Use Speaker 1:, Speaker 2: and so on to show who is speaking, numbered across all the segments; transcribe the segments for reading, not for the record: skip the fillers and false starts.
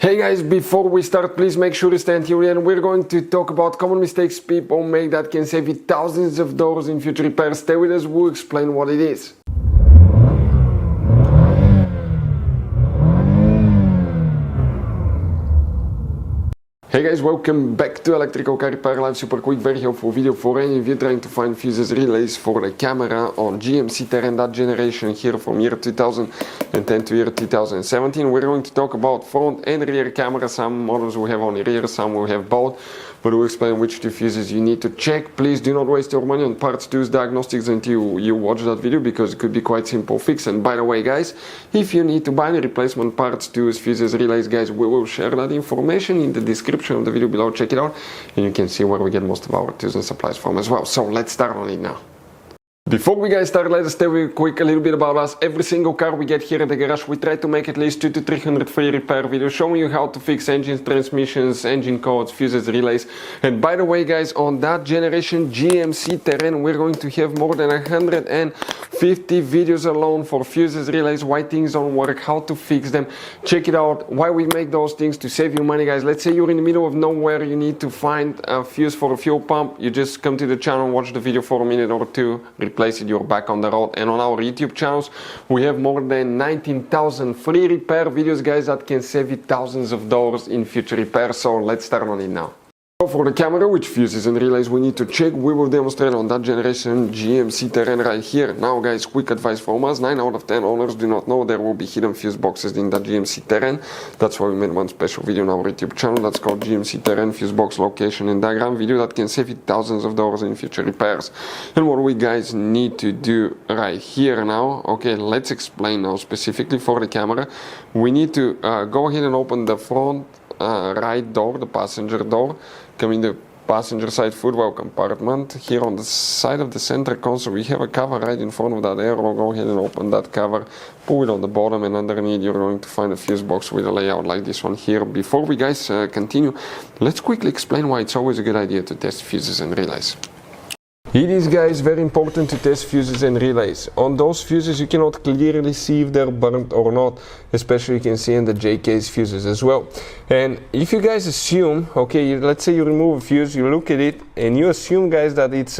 Speaker 1: Hey guys, before we start, please make sure to stay until the end. We're going to talk about common mistakes people make that can save you thousands of dollars in future repairs. Stay with us, we'll explain what it is. Hey guys, welcome back to Electrical Car Repair Live. Super quick, very helpful video for any of you trying to find fuses relays for the camera on GMC Terrain, that generation here from year 2010 to year 2017. We're going to talk about front and rear camera. Some models will have only rear, some will have both, but we'll explain which two fuses you need to check. Please do not waste your money on parts, tools, diagnostics until you watch that video, because it could be quite simple fix. And by the way guys, if you need to buy any replacement parts, tools, fuses, relays, guys, we will share that information in the description of the video below. Check it out and you can see where we get most of our tools and supplies from as well. So let's start on it now. Before we guys start, let us tell you quick a little bit about us. Every single car we get here at the garage, we try to make at least 200 to 300 free repair videos showing you how to fix engines, transmissions, engine codes, fuses, relays. And by the way guys, on that generation GMC Terrain, we're going to have more than 150 videos alone for fuses, relays, why things don't work, how to fix them. Check it out, why we make those things to save you money guys. Let's say you're in the middle of nowhere, you need to find a fuse for a fuel pump. You just come to the channel, watch the video for a minute or two, replace it, you're back on the road. And on our YouTube channels we have more than 19,000 free repair videos guys that can save you thousands of dollars in future repairs. So let's start on it now. So for the camera, which fuses and relays we need to check, we will demonstrate on that generation GMC Terrain right here. Now guys, quick advice from us, 9 out of 10 owners do not know there will be hidden fuse boxes in that GMC Terrain. That's why we made one special video on our YouTube channel that's called GMC Terrain Fuse Box Location and Diagram video that can save you thousands of dollars in future repairs. And what we guys need to do right here now, okay, let's explain now specifically for the camera. We need to go ahead and open the front right door, the passenger door. Come in the passenger side footwell compartment. Here on the side of the center console we have a cover right in front of that arrow. Go ahead and open that cover, pull it on the bottom, and underneath you're going to find a fuse box with a layout like this one here. Before we guys continue, let's quickly explain why it's always a good idea to test fuses and relays. It is guys very important to test fuses and relays. On those fuses you cannot clearly see if they're burnt or not, especially you can see in the J-case fuses as well. And if you guys assume, okay, let's say you remove a fuse, you look at it and you assume guys that it's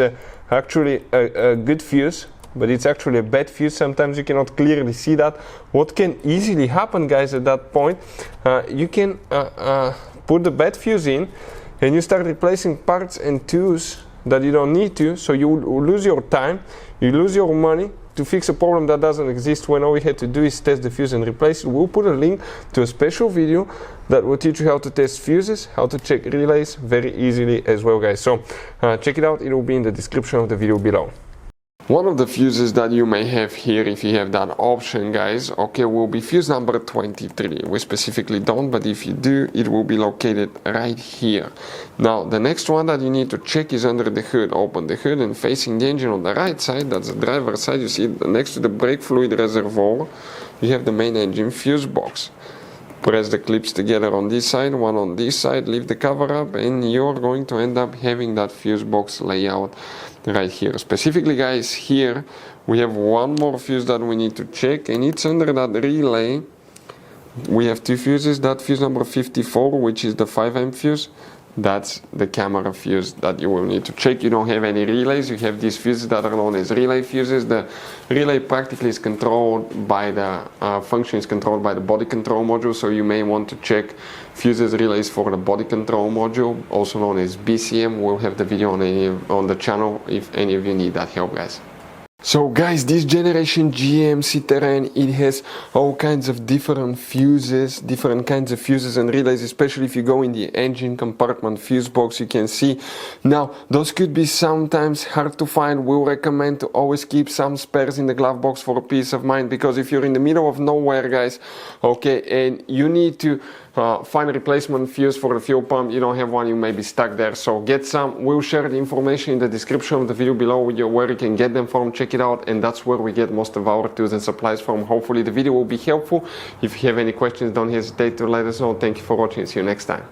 Speaker 1: actually a good fuse, but it's actually a bad fuse, sometimes you cannot clearly see that. What can easily happen guys at that point, you can put the bad fuse in and you start replacing parts and tools that you don't need to, so you lose your time, you lose your money to fix a problem that doesn't exist, when all we had to do is test the fuse and replace it. We'll put a link to a special video that will teach you how to test fuses, how to check relays very easily as well guys. So check it out, it will be in the description of the video below. One of the fuses that you may have here, if you have that option guys, okay, will be fuse number 23. We specifically don't, but if you do, it will be located right here. Now the next one that you need to check is under the hood. Open the hood and facing the engine on the right side, that's the driver's side, you see next to the brake fluid reservoir you have the main engine fuse box. Press the clips together on this side, one on this side, leave the cover up, and you're going to end up having that fuse box layout right here. Specifically guys, here we have one more fuse that we need to check, and it's under that relay. We have two fuses, that fuse number 54, which is the 5 amp fuse, that's the camera fuse that you will need to check. You don't have any relays, you have these fuses that are known as relay fuses. The relay practically is controlled by the function is controlled by the body control module, so you may want to check fuses relays for the body control module, also known as BCM. We'll have the video on the channel if any of you need that help guys. So guys, this generation GMC Terrain, it has all kinds of different fuses, different kinds of fuses and relays, especially if you go in the engine compartment fuse box, you can see. Now, those could be sometimes hard to find. We'll recommend to always keep some spares in the glove box for peace of mind, because if you're in the middle of nowhere guys, okay, and you need to find a replacement fuse for the fuel pump, you don't have one, you may be stuck there, so get some. We'll share the information in the description of the video below with you where you can get them from. Check it out, and that's where we get most of our tools and supplies from. Hopefully the video will be helpful. If you have any questions, don't hesitate to let us know. Thank you for watching, see you next time.